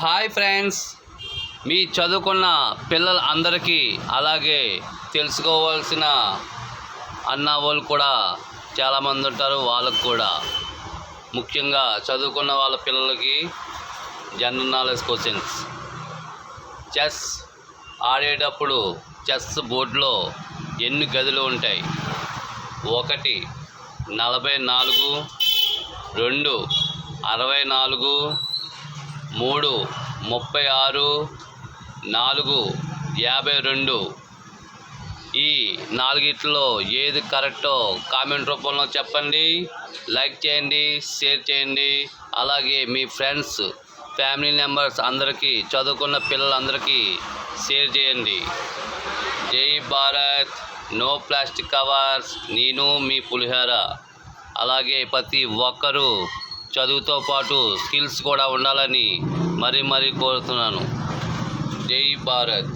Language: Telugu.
హాయ్ ఫ్రెండ్స్, మీ చదువుకున్న పిల్లలు అందరికీ అలాగే తెలుసుకోవాల్సిన అన్న వాళ్ళు కూడా చాలామంది ఉంటారు. వాళ్ళకు కూడా ముఖ్యంగా చదువుకున్న వాళ్ళ పిల్లలకి జనరల్ నాలెడ్జ్ క్వశ్చన్స్. చెస్ ఆడేటప్పుడు చెస్ బోర్డులో ఎన్ని గదులు ఉంటాయి? 1 44, 2 64, 3 36, 4 52. ఈ నాలుగిట్లో ఏది కరెక్టో కామెంట్ రూపంలో చెప్పండి. లైక్ చేయండి, షేర్ చేయండి. అలాగే మీ ఫ్రెండ్స్, ఫ్యామిలీ మెంబర్స్ అందరికీ, చదువుకున్న పిల్లలందరికీ షేర్ చేయండి. జై భారత్, నో ప్లాస్టిక్ కవర్స్. నేను మీ పులిహోర. అలాగే ప్రతి ఒక్కరూ చదువుతో పాటు స్కిల్స్ కూడా ఉండాలని మరీ కోరుతున్నాను. జై భారత్.